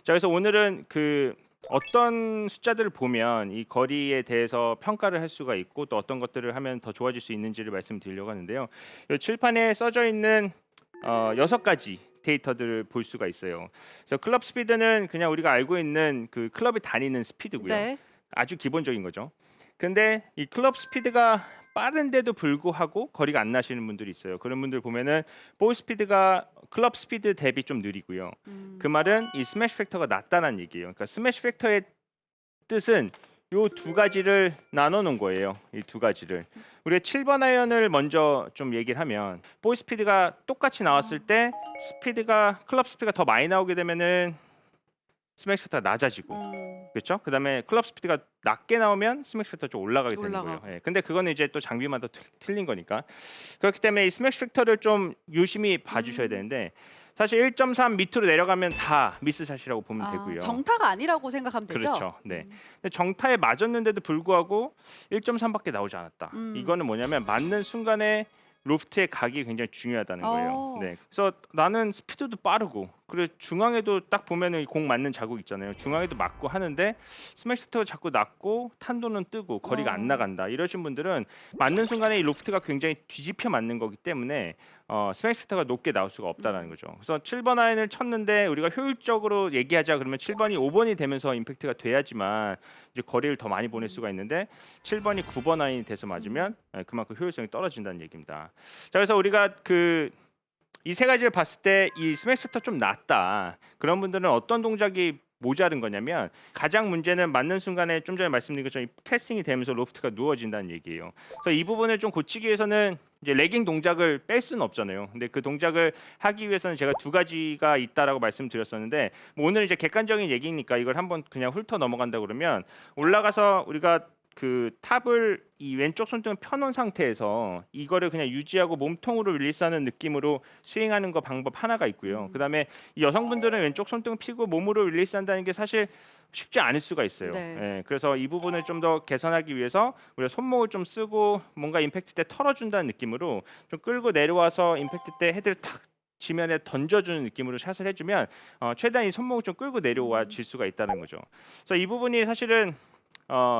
자, 그래서 오늘은 어떤 숫자들을 보면 이 거리에 대해서 평가를 할 수가 있고 또 어떤 것들을 하면 더 좋아질 수 있는지를 말씀드리려고 하는데요. 이 칠판에 써져 있는 6가지 데이터들을 볼 수가 있어요. 그래서 클럽 스피드는 그냥 우리가 알고 있는 클럽이 다니는 스피드고요. 네. 아주 기본적인 거죠. 근데 이 클럽 스피드가 빠른데도 불구하고 거리가 안 나시는 분들이 있어요. 그런 분들 보면은 볼 스피드가 클럽 스피드 대비 좀 느리고요. 그 음. 말은 이 스매시 팩터가 낮다는 얘기예요. 그러니까 스매시 팩터의 뜻은 요 두 가지를 나눠 놓은 거예요. 이 두 가지를. 우리가 7번 아이언을 먼저 좀 얘기를 하면 볼 스피드가 똑같이 나왔을 아. 때 클럽 스피드가 더 많이 나오게 되면은 스매시 팩터가 낮아지고, 음. 그렇죠? 그다음에 클럽 스피드가 낮게 나오면 스매시 팩터가 좀 올라가게 되는 거예요. 올라가고. 예. 근데 그거는 이제 또 장비마다 틀린 거니까. 그렇기 때문에 이 스매시 팩터를 좀 유심히 봐 주셔야 음. 되는데, 사실 1.3 밑으로 내려가면 다 미스샷이라고 보면 아 되고요. 정타가 아니라고 생각하면 되죠? 그렇죠. 네. 근데 정타에 맞았는데도 불구하고 1.3 밖에 나오지 않았다. 음. 이거는 뭐냐면 맞는 순간에 로프트의 각이 굉장히 중요하다는 거예요. 어. 네. 그래서 나는 스피드도 빠르고, 그리고 중앙에도 딱 보면은 공 맞는 자국 있잖아요. 중앙에도 맞고 하는데 스매시 스터가 자꾸 낮고 탄도는 뜨고 거리가 안 어. 나간다. 이러신 분들은 맞는 순간에 이 로프트가 굉장히 뒤집혀 맞는 거기 때문에 스매시 스터가 높게 나올 수가 없다라는 음. 거죠. 그래서 7번 아이언을 쳤는데 우리가 효율적으로 얘기하자 그러면 7번이 5번이 되면서 임팩트가 돼야지만 이제 거리를 더 많이 보낼 음. 수가 있는데, 7번이 9번 아이언이 돼서 음. 맞으면 그만큼 효율성이 떨어진다는 얘기입니다. 자, 그래서 우리가 이 세 가지를 봤을 때 이 스매시 슈터 좀 낮다, 그런 분들은 어떤 동작이 모자른 거냐면, 가장 문제는 맞는 순간에 좀 전에 말씀드린 것처럼 이 캐스팅이 되면서 로프트가 누워진다는 얘기예요. 그래서 이 부분을 좀 고치기 위해서는 이제 레깅 동작을 뺄 수는 없잖아요. 근데 그 동작을 하기 위해서는 제가 두 가지가 있다라고 말씀드렸었는데, 뭐 오늘 이제 객관적인 얘기니까 이걸 한번 그냥 훑어 넘어간다 그러면, 올라가서 우리가 탑을 이 왼쪽 손등을 펴놓은 상태에서 이거를 그냥 유지하고 몸통으로 릴리스하는 느낌으로 스윙하는 거 방법 하나가 있고요. 음. 그다음에 이 여성분들은 왼쪽 손등 펴고 몸으로 릴리스한다는 게 사실 쉽지 않을 수가 있어요. 네. 예, 그래서 이 부분을 좀 더 개선하기 위해서 우리가 손목을 좀 쓰고 뭔가 임팩트 때 털어준다는 느낌으로 좀 끌고 내려와서 임팩트 때 헤드를 탁 지면에 던져주는 느낌으로 샷을 해주면 최대한 이 손목을 좀 끌고 내려와 음. 질 수가 있다는 거죠. 그래서 이 부분이 사실은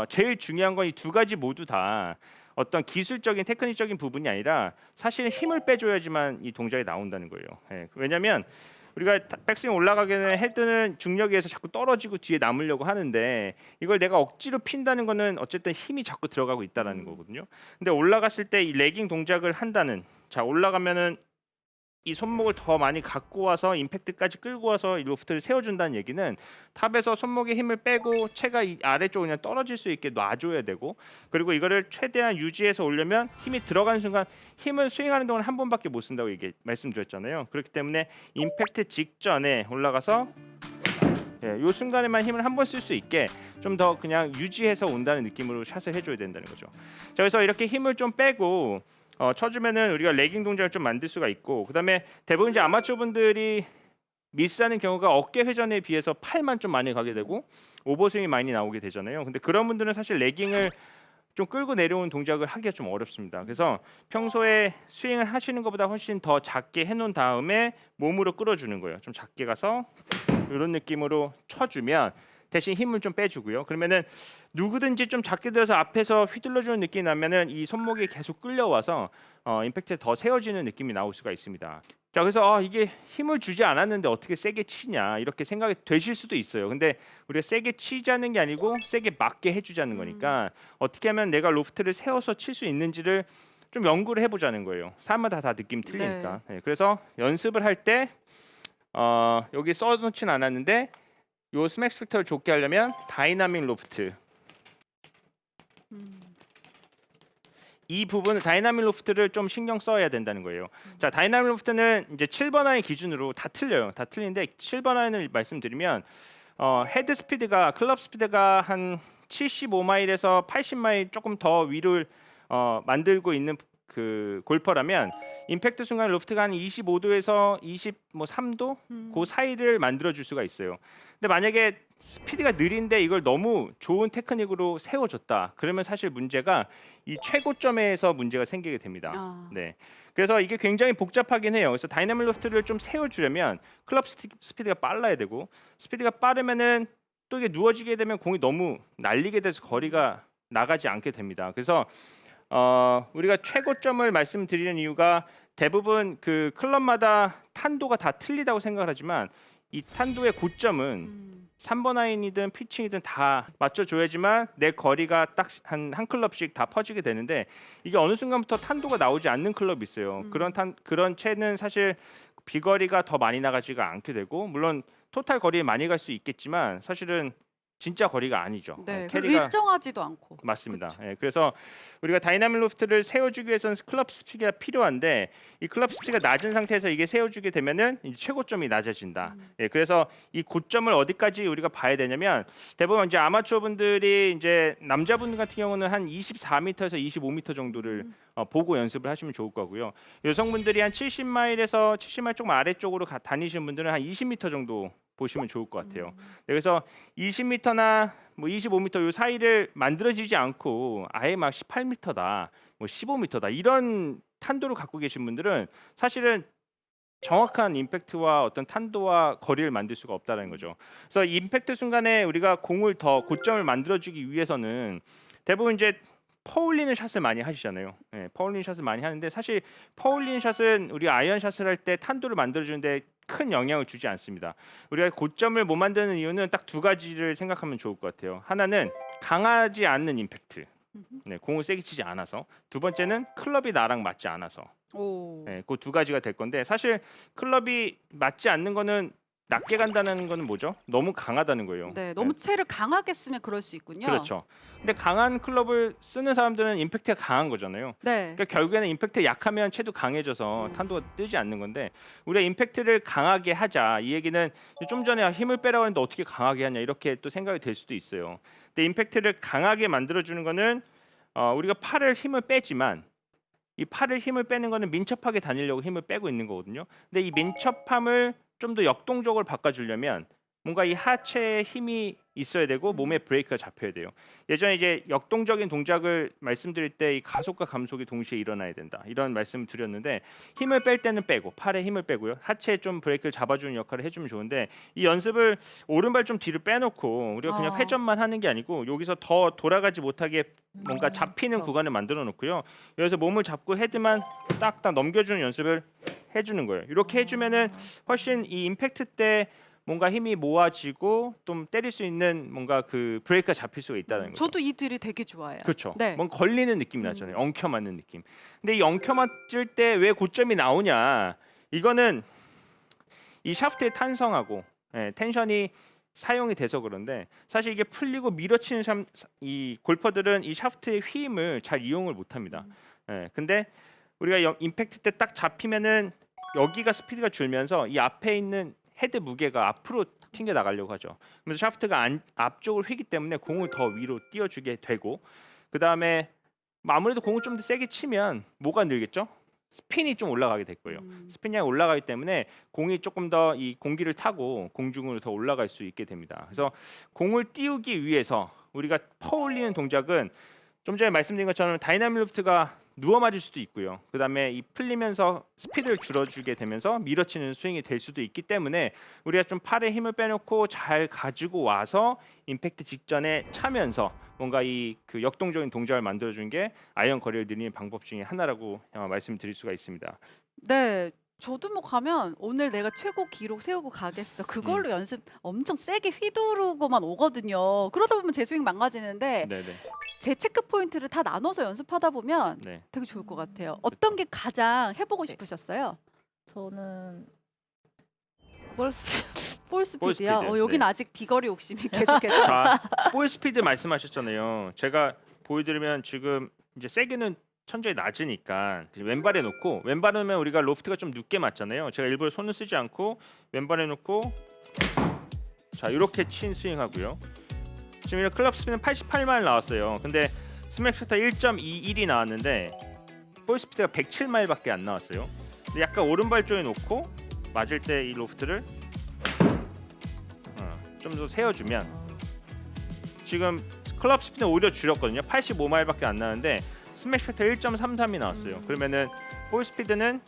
제일 중요한 건 이 두 가지 모두 다 어떤 기술적인 테크닉적인 부분이 아니라 사실 힘을 빼줘야지만 이 동작이 나온다는 거예요. 예. 왜냐면 우리가 백스윙 올라가게 되면 헤드는 중력에 의해서 자꾸 떨어지고 뒤에 남으려고 하는데, 이걸 내가 억지로 핀다는 거는 어쨌든 힘이 자꾸 들어가고 있다라는 음. 거거든요. 근데 올라갔을 때 이 레깅 동작을 한다는, 자, 올라가면은 이 손목을 더 많이 갖고 와서 임팩트까지 끌고 와서 이 로프트를 세워준다는 얘기는 탑에서 손목에 힘을 빼고 채가 이 아래쪽으로 그냥 떨어질 수 있게 놔줘야 되고, 그리고 이거를 최대한 유지해서 올려면 힘이 들어가는 순간 힘을 스윙하는 동안 한 번밖에 못 쓴다고 말씀드렸잖아요. 그렇기 때문에 임팩트 직전에 올라가서 요 순간에만 힘을 한 번 쓸 수 있게 좀 더 그냥 유지해서 온다는 느낌으로 샷을 해줘야 된다는 거죠. 자, 그래서 이렇게 힘을 좀 빼고 쳐주면은 우리가 레깅 동작을 좀 만들 수가 있고, 그다음에 대부분 이제 아마추어 분들이 미스하는 경우가 어깨 회전에 비해서 팔만 좀 많이 가게 음. 되고 오버스윙이 많이 나오게 되잖아요. 근데 그런 분들은 사실 레깅을 좀 끌고 내려오는 동작을 하기가 좀 어렵습니다. 음. 그래서 평소에 스윙을 하시는 것보다 훨씬 더 작게 해놓은 다음에 몸으로 끌어주는 거예요. 좀 작게 가서 이런 느낌으로 쳐주면 대신 힘을 좀 빼주고요. 그러면은 누구든지 좀 작게 들어서 앞에서 휘둘러주는 느낌이 나면은 이 손목이 계속 끌려와서 임팩트에 더 세워지는 느낌이 나올 수가 있습니다. 자, 그래서 이게 힘을 주지 않았는데 어떻게 세게 치냐 이렇게 생각이 되실 수도 있어요. 근데 우리가 세게 치자는 게 아니고 세게 맞게 해주자는 음. 거니까, 어떻게 하면 내가 로프트를 세워서 칠 수 있는지를 좀 연구를 해보자는 거예요. 사람마다 다 느낌 네. 틀리니까. 네, 그래서 연습을 할 때 여기 써놓진 않았는데, 요 스맥 팩터를 좋게 하려면 다이나믹 로프트, 음. 이 부분을 다이나믹 로프트를 좀 신경 써야 된다는 거예요. 자, 음. 다이나믹 로프트는 이제 7번 아이언 기준으로 다 틀려요. 다 틀린데 7번 아이언을 말씀드리면 헤드 스피드가 클럽 스피드가 한 75마일에서 80마일 조금 더 위를 만들고 있는 그 골퍼라면 임팩트 순간 로프트가 한 25도에서 23도 그 사이를 만들어 줄 수가 있어요. 근데 만약에 스피드가 느린데 이걸 너무 좋은 테크닉으로 세워줬다. 그러면 사실 문제가 이 최고점에서 문제가 생기게 됩니다. 아. 네. 그래서 이게 굉장히 복잡하긴 해요. 그래서 다이나믹 로프트를 좀 세워주려면 클럽 스피드가 빨라야 되고 스피드가 빠르면은 또 이게 누워지게 되면 공이 너무 날리게 돼서 거리가 나가지 않게 됩니다. 그래서 우리가 최고점을 말씀드리는 이유가 대부분 그 클럽마다 탄도가 다 틀리다고 생각을 하지만 이 탄도의 고점은 음. 3번 아이언이든 피칭이든 다 맞춰줘야지만 내 거리가 딱 한 클럽씩 다 퍼지게 되는데 이게 어느 순간부터 탄도가 나오지 않는 클럽이 있어요. 그런 채는 사실 비거리가 더 많이 나가지가 않게 되고 물론 토탈 거리에 많이 갈 수 있겠지만 사실은 진짜 거리가 아니죠. 네. 캐리가 일정하지도 않고. 맞습니다. 그쵸. 예, 그래서 우리가 다이나믹 로프트를 세워주기 위해서는 클럽 스피드가 필요한데 이 클럽 스피드가 낮은 상태에서 이게 세워주게 되면은 이제 최고점이 낮아진다. 예, 그래서 이 고점을 어디까지 우리가 봐야 되냐면 대부분 이제 아마추어 분들이 이제 남자분 같은 경우는 한 24m에서 25m 정도를 보고 연습을 하시면 좋을 거고요. 여성분들이 한 70마일에서 70마일 조금 아래쪽으로 다니시는 분들은 한 20m 정도 보시면 좋을 것 같아요. 네, 그래서 20m나 뭐 25m 요 사이를 만들어지지 않고 아예 막 18m다, 뭐 15m다 이런 탄도를 갖고 계신 분들은 사실은 정확한 임팩트와 어떤 탄도와 거리를 만들 수가 없다는 거죠. 그래서 임팩트 순간에 우리가 공을 더 고점을 만들어주기 위해서는 대부분 이제 퍼올리는 샷을 많이 하시잖아요. 예, 퍼올리는 샷을 많이 하는데 사실 퍼올리는 샷은 우리 아이언 샷을 할 때 탄도를 만들어주는데 큰 영향을 주지 않습니다. 우리가 고점을 못 만드는 이유는 딱 두 가지를 생각하면 좋을 것 같아요. 하나는 강하지 않는 임팩트, 네, 공을 세게 치지 않아서. 두 번째는 클럽이 나랑 맞지 않아서. 오. 네, 그 두 가지가 될 건데 사실 클럽이 맞지 않는 거는 낮게 간다는 거는 뭐죠? 너무 강하다는 거예요. 네. 너무 채를 강하게 쓰면 그럴 수 있군요. 그렇죠. 근데 강한 클럽을 쓰는 사람들은 임팩트가 강한 거잖아요. 네. 그러니까 결국에는 임팩트 약하면 채도 강해져서 탄도가 뜨지 않는 건데 우리가 임팩트를 강하게 하자. 이 얘기는 좀 전에 힘을 빼라고 했는데 어떻게 강하게 하냐 이렇게 또 생각이 될 수도 있어요. 근데 임팩트를 강하게 만들어 주는 거는 우리가 팔을 힘을 빼지만 이 팔을 힘을 빼는 거는 민첩하게 다니려고 힘을 빼고 있는 거거든요. 근데 이 민첩함을 좀 더 역동적으로 바꿔주려면 뭔가 이 하체에 힘이 있어야 되고 몸에 브레이크가 잡혀야 돼요. 예전에 이제 역동적인 동작을 말씀드릴 때 이 가속과 감속이 동시에 일어나야 된다. 이런 말씀을 드렸는데 힘을 뺄 때는 빼고 팔에 힘을 빼고요. 하체에 좀 브레이크를 잡아주는 역할을 해주면 좋은데 이 연습을 오른발 좀 뒤로 빼놓고 우리가 그냥 회전만 하는 게 아니고 여기서 더 돌아가지 못하게 뭔가 잡히는 구간을 만들어 놓고요. 여기서 몸을 잡고 헤드만 딱딱 넘겨주는 연습을 해주는 거예요. 이렇게 해주면은 훨씬 이 임팩트 때 뭔가 힘이 모아지고 좀 때릴 수 있는 뭔가 그 브레이크가 잡힐 수가 있다는 거죠. 저도 이 들이 되게 좋아해요. 그렇죠. 네. 뭔가 걸리는 느낌이 나잖아요. 엉켜 맞는 느낌. 근데 이 엉켜 맞을 때 왜 고점이 나오냐? 이거는 이 샤프트의 탄성하고 텐션이 사용이 돼서 그런데 사실 이게 풀리고 밀어치는 이 골퍼들은 이 샤프트의 휘임을 잘 이용을 못합니다. 근데 우리가 임팩트 때 딱 잡히면은 여기가 스피드가 줄면서 이 앞에 있는 헤드 무게가 앞으로 튕겨 나가려고 하죠. 그래서 샤프트가 앞쪽을 휘기 때문에 공을 더 위로 띄워주게 되고 그 다음에 아무래도 공을 좀 더 세게 치면 뭐가 늘겠죠? 스핀이 좀 올라가게 될 거예요. 스핀량이 올라가기 때문에 공이 조금 더 이 공기를 타고 공중으로 더 올라갈 수 있게 됩니다. 그래서 공을 띄우기 위해서 우리가 퍼올리는 동작은 좀 전에 말씀드린 것처럼 다이나믹 로프트가 누워 맞을 수도 있고요. 그다음에 이 풀리면서 스피드를 줄여주게 되면서 밀어치는 스윙이 될 수도 있기 때문에 우리가 좀 팔에 힘을 빼놓고 잘 가지고 와서 임팩트 직전에 차면서 뭔가 이 그 역동적인 동작을 만들어주는 게 아이언 거리를 늘리는 방법 중에 하나라고 말씀드릴 수가 있습니다. 네. 저도 뭐 가면 '오늘 내가 최고 기록 세우고 가겠어.' 그걸로 연습 엄청 세게 휘두르고만 오거든요. 그러다 보면 제 스윙 망가지는데 네네. 제 체크 포인트를 다 나눠서 연습하다 보면 네. 되게 좋을 것 같아요. 어떤 게 가장 해 보고 싶으셨어요? 저는 볼 스피드. 볼 스피드요? 스피드, 여긴 네. 아직 비거리 욕심이 계속해서. 자, 볼 스피드 말씀하셨잖아요. 제가 보여드리면 지금 이제 세게는 천장이 낮으니까 왼발에 놓고 왼발에 놓으면 우리가 로프트가 좀 늦게 맞잖아요. 제가 일부러 손을 쓰지 않고 왼발에 놓고 자 이렇게 친 스윙하고요. 지금 클럽 스피드는 88마일 나왔어요. 근데 스맥 셔터 1.21이 나왔는데 볼 스피드가 107마일밖에 안 나왔어요. 근데 약간 오른발 쪽에 놓고 맞을 때 이 로프트를 좀 더 세워주면 지금 클럽 스피드는 오히려 줄였거든요. 85마일밖에 안 나는데 스매시 팩터 1.33이 나왔어요. 그러면은 볼 스피드는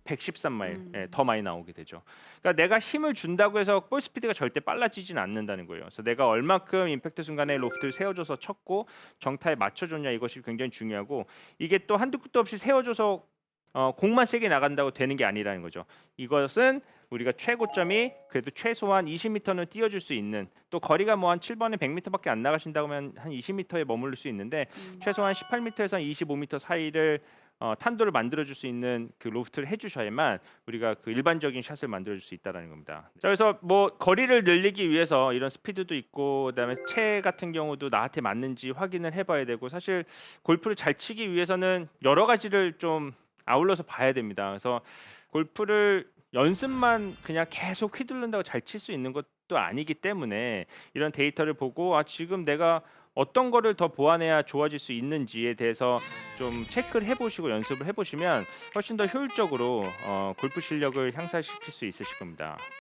113마일 더 많이 나오게 되죠. 그러니까 내가 힘을 준다고 해서 볼 스피드가 절대 빨라지진 않는다는 거예요. 그래서 내가 얼마큼 임팩트 순간에 로프트를 세워줘서 쳤고 정타에 맞춰줬냐 이것이 굉장히 중요하고 이게 또 한두 끝도 없이 세워줘서 공만 세게 나간다고 되는 게 아니라는 거죠. 이것은 우리가 최고점이 그래도 최소한 20m는 띄워줄 수 있는 또 거리가 뭐 한 7번에 100m밖에 안 나가신다고 하면 한 20m에 머무를 수 있는데 최소한 18m에서 25m 사이를 탄도를 만들어줄 수 있는 그 로프트를 해주셔야만 우리가 그 일반적인 샷을 만들어줄 수 있다라는 겁니다. 자, 그래서 뭐 거리를 늘리기 위해서 이런 스피드도 있고 그다음에 채 같은 경우도 나한테 맞는지 확인을 해봐야 되고 사실 골프를 잘 치기 위해서는 여러 가지를 좀 아울러서 봐야 됩니다. 그래서 골프를 연습만 그냥 계속 휘두른다고 잘 칠 수 있는 것도 아니기 때문에 이런 데이터를 보고 지금 내가 어떤 거를 더 보완해야 좋아질 수 있는지에 대해서 좀 체크를 해보시고 연습을 해보시면 훨씬 더 효율적으로 골프 실력을 향상시킬 수 있으실 겁니다.